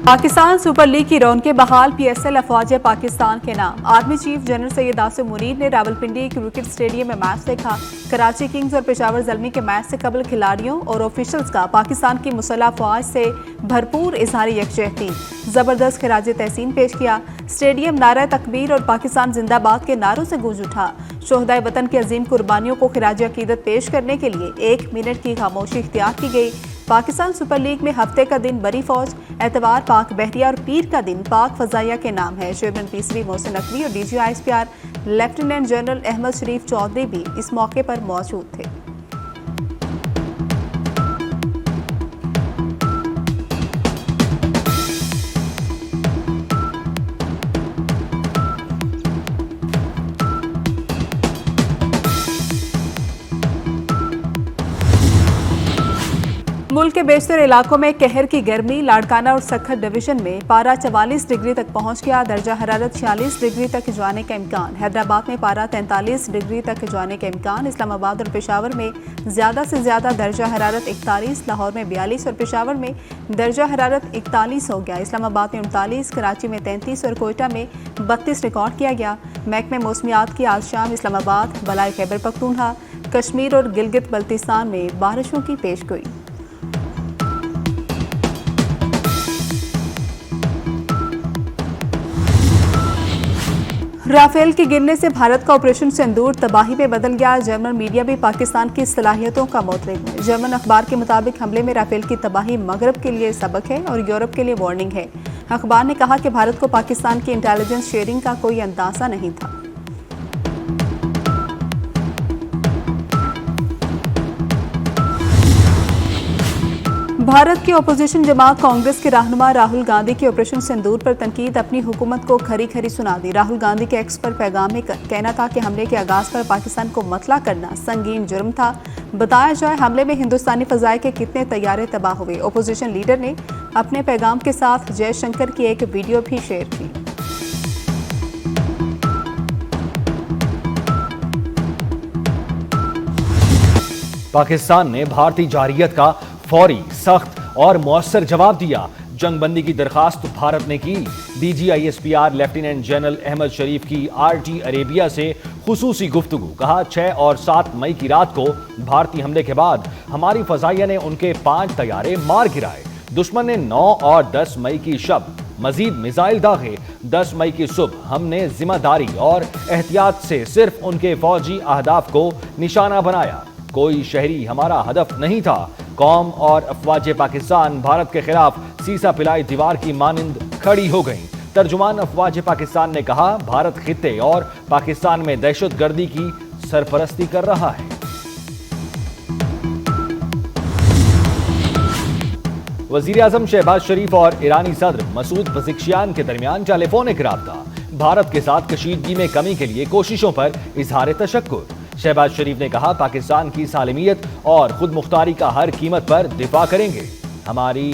Pakistan super league کی رونقیں بحال P S L افواج پاکستان کے نام آرمی چیف جنرل سید آصف منیر نے راولپنڈی کرکٹ اسٹیڈیم میں میچ دیکھا۔ کراچی کنگز اور پشاور زلمی کے میچ سے قبل کھلاڑیوں اور آفیشلز کا پاکستان کی مسلح افواج سے بھرپور اظہار یکجہتی، زبردست خراج تحسین پیش کیا۔ اسٹیڈیم نعرہ تکبیر اور پاکستان زندہ باد کے نعروں سے گونج اٹھا۔ شہدائے وطن کی عظیم قربانیوں کو خراج عقیدت پیش کرنے کے لیے 1 منٹ کی خاموشی اختیار کی گئی۔ پاکستان سپر لیگ میں ہفتے کا دن بری فوج، اتوار پاک بحریہ اور پیر کا دن پاک فضائیہ کے نام ہے۔ چیئرمین پی محسن نقوی اور D G I S P R lieutenant general Ahmed Sharif Chaudhry بھی اس موقع پر موجود تھے۔ ملک کے بیشتر علاقوں میں قہر کی گرمی، لاڑکانہ اور سکھر ڈویژن میں پارہ 44 ڈگری تک پہنچ گیا۔ درجہ حرارت 46 ڈگری تک جانے کا امکان۔ حیدرآباد میں پارہ 43 ڈگری تک جانے کا امکان۔ اسلام آباد اور پشاور میں زیادہ سے زیادہ درجہ حرارت 41، لاہور میں 42 اور پشاور میں درجہ حرارت 41 ہو گیا۔ اسلام آباد میں 39، کراچی میں 33 اور کوئٹہ میں 32 ریکارڈ کیا گیا۔ محکمہ موسمیات کی آج شام اسلام آباد، بلائے خیبر پختونخوا، کشمیر اور گلگت بلتستان میں بارشوں کی پیش گوئی۔ رافیل کے گرنے سے بھارت کا آپریشن سندور تباہی میں بدل گیا۔ جرمن میڈیا بھی پاکستان کی صلاحیتوں کا معترف ہے۔ جرمن اخبار کے مطابق حملے میں رافیل کی تباہی مغرب کے لیے سبق ہے اور یورپ کے لیے وارننگ ہے۔ اخبار نے کہا کہ بھارت کو پاکستان کی انٹیلیجنس شیئرنگ کا کوئی اندازہ نہیں تھا۔ بھارت کی اپوزیشن جماعت کانگریس کے رہنما راہل گاندھی کی آپریشن سندور پر تنقید اپنی حکومت کو کھری کھری سنا دی۔ راہل گاندھی کے ایکس پر پیغام میں کہنا تھا کہ حملے کے آغاز پر پاکستان کو مطلع کرنا سنگین جرم تھا۔ بتایا جائے حملے میں ہندوستانی فضائیہ کے کتنے طیارے تباہ ہوئے۔ اپوزیشن لیڈر نے اپنے پیغام کے ساتھ جے شنکر کی ایک ویڈیو بھی شیئر کی۔ پاکستان نے بھارتی جارحیت کا فوری، سخت اور مؤثر جواب دیا۔ جنگ بندی کی درخواست بھارت نے کی۔ D G I S P R lieutenant general Ahmed Sharif کی RT عربیہ سے خصوصی گفتگو۔ کہا 6 اور 7 مئی کی رات کو بھارتی حملے کے بعد ہماری فضائیہ نے ان کے 5 طیارے مار گرائے۔ دشمن نے 9 اور 10 مئی کی شب مزید میزائل داغے۔ 10 مئی کی صبح ہم نے ذمہ داری اور احتیاط سے صرف ان کے فوجی اہداف کو نشانہ بنایا۔ کوئی شہری ہمارا ہدف نہیں تھا۔ قوم اور افواج پاکستان بھارت کے خلاف سیسا پلائی دیوار کی مانند کھڑی ہو گئیں۔ ترجمان افواج پاکستان نے کہا بھارت خطے اور پاکستان میں دہشت گردی کی سرپرستی کر رہا ہے۔ وزیر اعظم شہباز شریف اور ایرانی صدر مسعود پزشکیان کے درمیان ٹیلی فونک رابطہ۔ بھارت کے ساتھ کشیدگی میں کمی کے لیے کوششوں پر اظہار تشکر۔ شہباز شریف نے کہا پاکستان کی سالمیت اور خود مختاری کا ہر قیمت پر دفاع کریں گے۔ ہماری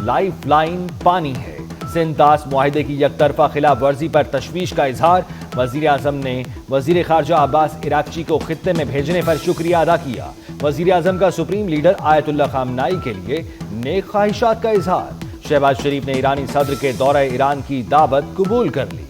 لائف لائن پانی ہے۔ سندھ طاس معاہدے کی یک طرفہ خلاف ورزی پر تشویش کا اظہار۔ وزیر اعظم نے وزیر خارجہ عباس عراقچی کو خطے میں بھیجنے پر شکریہ ادا کیا۔ وزیر اعظم کا سپریم لیڈر آیت اللہ خامنائی کے لیے نیک خواہشات کا اظہار۔ شہباز شریف نے ایرانی صدر کے دورہ ایران کی دعوت قبول کر لی۔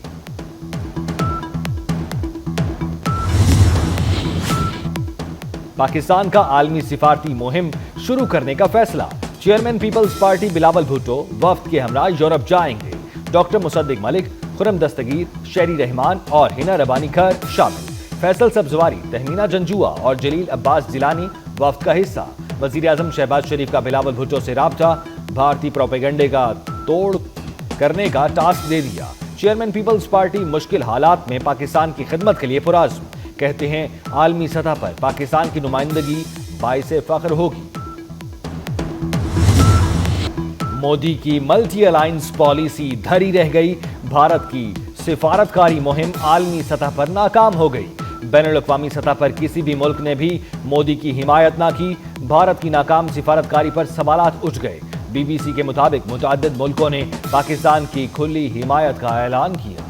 پاکستان کا عالمی سفارتی مہم شروع کرنے کا فیصلہ۔ چیئرمین پیپلز پارٹی بلاول بھٹو وفد کے ہمراہ یورپ جائیں گے۔ ڈاکٹر مصدق ملک، خرم دستگیر، شہری رحمان اور ہنا ربانی کھر شامل۔ فیصل سبزواری، تہمینہ جنجوعہ اور جلیل عباس جیلانی وفد کا حصہ۔ وزیر اعظم شہباز شریف کا بلاول بھٹو سے رابطہ۔ بھارتی پروپیگنڈے کا توڑ کرنے کا ٹاسک دے دیا۔ چیئرمین پیپلز پارٹی مشکل حالات میں پاکستان کی خدمت کے لیے پرعزم۔ کہتے ہیں عالمی سطح پر پاکستان کی نمائندگی باعث فخر ہوگی۔ مودی کی ملٹی الائنس پالیسی دھری رہ گئی۔ بھارت کی سفارتکاری مہم عالمی سطح پر ناکام ہو گئی۔ بین الاقوامی سطح پر کسی بھی ملک نے بھی مودی کی حمایت نہ کی۔ بھارت کی ناکام سفارتکاری پر سوالات اٹھ گئے۔ BBC کے مطابق متعدد ملکوں نے پاکستان کی کھلی حمایت کا اعلان کیا۔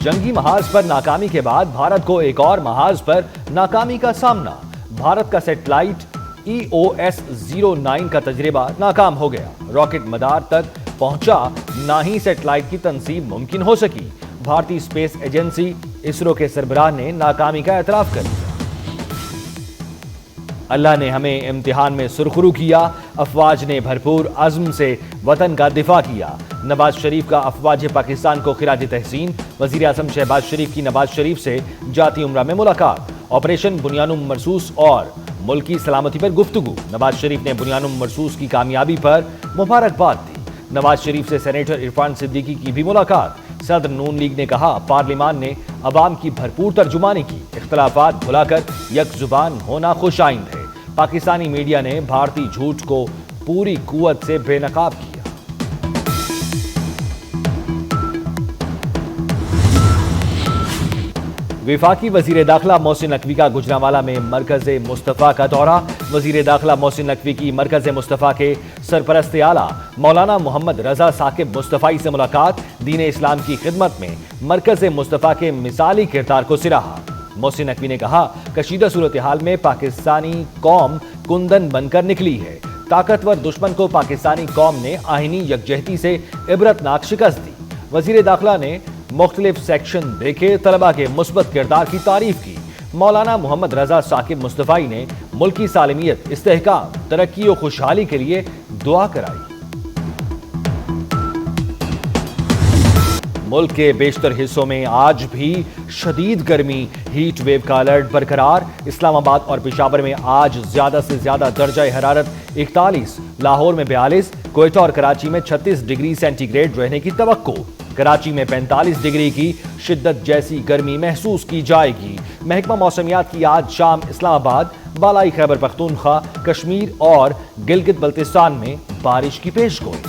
جنگی محاذ پر ناکامی کے بعد بھارت کو ایک اور محاذ پر ناکامی کا سامنا۔ بھارت کا سیٹلائٹ EOS-09 का तजर्बा नाकाम हो गया। रॉकेट मदार तक पहुंचा, ना ही सैटेलाइट की तनसीब मुमकिन हो सकी। भारतीय स्पेस एजेंसी इसरो के सरबराह ने नाकामी का एतराफ कर दिया। अल्लाह ने हमें इम्तिहान में सुरखरू किया, अफवाज ने भरपूर अज़्म से वतन का दिफा किया। नवाज शरीफ का अफवाज पाकिस्तान को खिराज तहसीन। वज़ीर आज़म शहबाज शरीफ की नवाज शरीफ से जाती उम्रा में मुलाकात। ऑपरेशन बुनियानुम मरसूस और मुल्की सलामती पर गुफ्तगू। नवाज शरीफ ने बुनियानुम मरसूस की कामयाबी पर मुबारकबाद दी। नवाज शरीफ से सेनेटर इरफान सिद्दीकी की भी मुलाकात। सदर नून लीग ने कहा, पार्लियामान ने अवाम की भरपूर तर्जुमानी की, इख्तलाफात भुलाकर यक जुबान होना खुश आइंद है। पाकिस्तानी मीडिया ने भारतीय झूठ को पूरी कुव्वत से बेनकाब किया। वफाकी वजीर दाखिला मोहसिन नकवी का गुजरांवाला में मरकज़ मुस्तफ़ा का दौरा। वजीर दाखिला मोहसिन नकवी की मरकज़ मुस्तफ़ा के सरपरस्त आला मौलाना मोहम्मद रजा साकिब मुस्तफ़ाई से मुलाकात। दीन इस्लाम की खिदमत में मरकज़ मुस्तफ़ा के मिसाली किरदार को सिराहा। मोहसिन नकवी ने कहा, कशीदा सूरत हाल में पाकिस्तानी कौम कुंदन बनकर निकली है। ताकतवर दुश्मन को पाकिस्तानी कौम ने आईनी यकजहती से इबरतनाक शिकस्त दी। वजीर दाखिला ने मुख्तलिफ सेक्शन देखे तलबा के मुस्बत किरदार की तारीफ की। मौलाना मोहम्मद रजा साकिब मुस्तफ़ाई ने मुल्क की सालमियत, इस्तेहकाम, तरक्की और खुशहाली के लिए दुआ कराई। मुल्क के बेशतर हिस्सों में आज भी शदीद गर्मी, हीट वेव का अलर्ट बरकरार। इस्लामाबाद और पेशावर में आज ज्यादा से ज्यादा दर्जा हरारत 41, लाहौर में 42, कोयटा और कराची में 36 डिग्री सेंटीग्रेड रहने की तवक्को। कराची में 45 डिग्री की शिद्दत जैसी गर्मी महसूस की जाएगी। महकमा मौसमियात की आज शाम इस्लामाबाद, बालाई खैबर पख्तूनख्वा, कश्मीर और गिलगित बल्तिस्तान में बारिश की पेशगोई।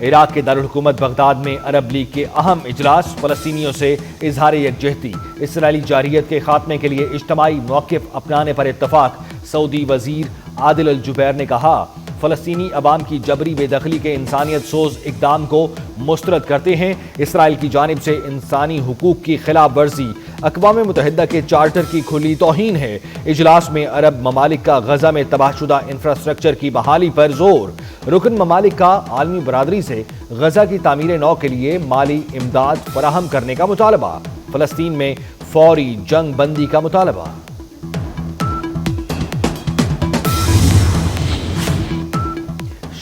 इराक के दारुल हुकूमत बगदाद में अरब लीग के अहम इजलास। फलस्तीनियों से इजहार यकजहती, इसराइली जारियत के खात्मे के लिए इज्तमाई मौक़िफ़ अपनाने पर इत्तफाक। सऊदी वजीर आदिल अल जुबैर ने कहा, फलस्तीनी अवाम की जबरी बेदखली के इंसानियत सोज इकदाम को मुस्तरद करते हैं। इसराइल की जानिब से इंसानी हुकूक की खिलाफ वर्जी अक़वाम मुत्तहिदा के चार्टर की खुली तौहीन है। इजलास में अरब ममालिक का गजा में तबाहशुदा इंफ्रास्ट्रक्चर की बहाली पर जोर। रुकन ममालिक का आलमी बरादरी से गजा की तामीर नौ के लिए माली इमदाद फराहम करने का मुतालबा। फलस्तीन में फौरी जंग बंदी का मुतालबा।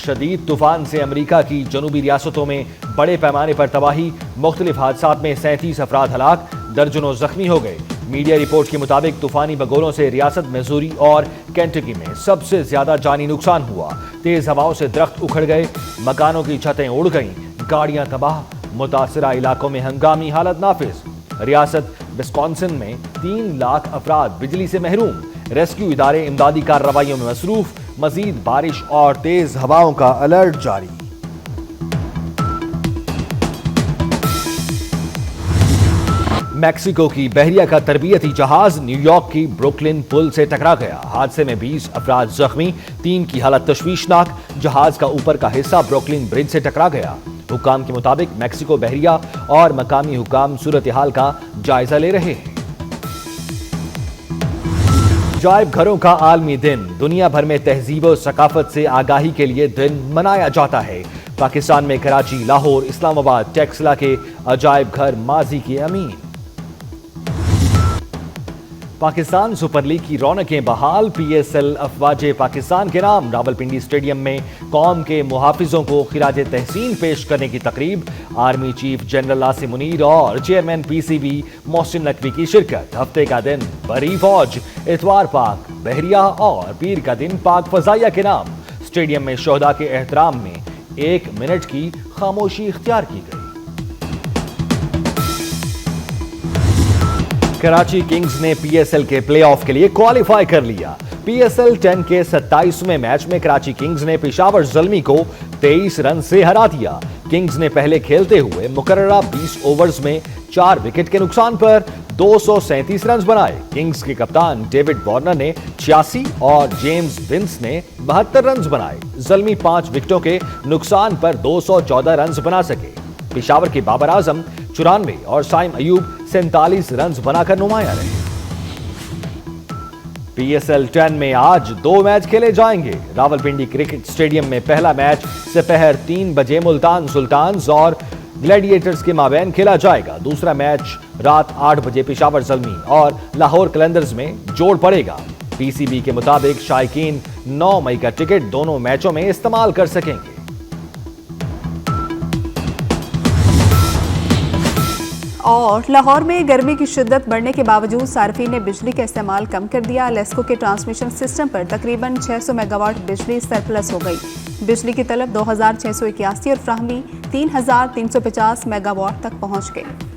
शदीद तूफान से अमेरिका की जनूबी रियासतों में बड़े पैमाने पर तबाही। मुख्तलिफ हादसात में 37 अफराद हलाक, दर्जनों जख्मी हो गए। मीडिया रिपोर्ट के मुताबिक तूफानी बगोलों से रियासत मिसूरी और केंटकी में सबसे ज्यादा जानी नुकसान हुआ। तेज हवाओं से दरख्त उखड़ गए, मकानों की छतें उड़ गईं, गाड़ियां तबाह। मुतासरा इलाकों में हंगामी हालत नाफिज। रियासत विस्कॉन्सिन में 3 लाख अफराद बिजली से महरूम। रेस्क्यू इदारे इमदादी कार्रवाइयों में मसरूफ। मजीद बारिश और तेज हवाओं का अलर्ट जारी। मैक्सिको की बहरिया का तरबियती जहाज न्यूयॉर्क की ब्रुकलिन पुल से टकरा गया। हादसे में 20 अफराद जख्मी, 3 की हालत तशवीशनाक। जहाज का ऊपर का हिस्सा ब्रुकलिन ब्रिज से टकरा गया। हुकाम के मुताबिक मैक्सिको बहरिया और मकामी हुकाम सूरत हाल का जायजा ले रहे हैं। अजायब घरों का आलमी दिन। दुनिया भर में तहजीब और सकाफत से आगाही के लिए दिन मनाया जाता है। पाकिस्तान में कराची, लाहौर, इस्लामाबाद, टेक्सला के अजायब घर माजी के अमीन। पाकिस्तान सुपर लीग की रौनकें बहाल। PSL अफवाज पाकिस्तान के नाम रावलपिंडी स्टेडियम में कौम के मुहाफिजों को खिराज तहसीन पेश करने की तकरीब। Army chief general Asim Munir और चेयरमैन PCB मोहसिन नकवी की शिरकत। हफ्ते का दिन बरी फौज, इतवार पाक बहरिया और पीर का दिन पाक फजाइया के नाम। स्टेडियम में शोहदा के एहतराम में 1 मिनट की खामोशी इख्तियार की गई। कराची किंग्स ने PSL के प्लेऑफ के लिए क्वालिफाई कर लिया। PSL 10 के 27वें मैच में कराची किंग्स ने पेशावर ज़ल्मी को 23 रन से हरा दिया। किंग्स ने पहले खेलते हुए मुकर्ररा 20 ओवर्स में 4 विकेट के नुकसान पर 237 रन बनाए। किंग्स के कप्तान डेविड वार्नर ने 86 और जेम्स विंस ने 72 रन बनाए। ज़ल्मी 5 विकेटों के नुकसान पर 214 रन बना सके। पेशावर के बाबर आजम 94 और साइम अयूब 47 रन बनाकर नुमाया रहे। PSL 10 में आज 2 मैच खेले जाएंगे। रावलपिंडी क्रिकेट स्टेडियम में पहला मैच दोपहर 3 बजे मुल्तान सुल्तान्स और ग्लैडिएटर्स के माबैन खेला जाएगा। दूसरा मैच रात 8 बजे पेशावर ज़ल्मी और लाहौर कलंदर्स में जोड़ पड़ेगा। PCB के मुताबिक शायकीन 9 मई का टिकट दोनों मैचों में इस्तेमाल कर सकेंगे। और लाहौर में गर्मी की शिद्दत बढ़ने के बावजूद सार्फिन ने बिजली का इस्तेमाल कम कर दिया। लेस्को के ट्रांसमिशन सिस्टम पर तकरीबन 600 मेगावाट बिजली सरप्लस हो गई। बिजली की तलब 2681 और फ्राहमी 3350 मेगावाट तक पहुंच गई।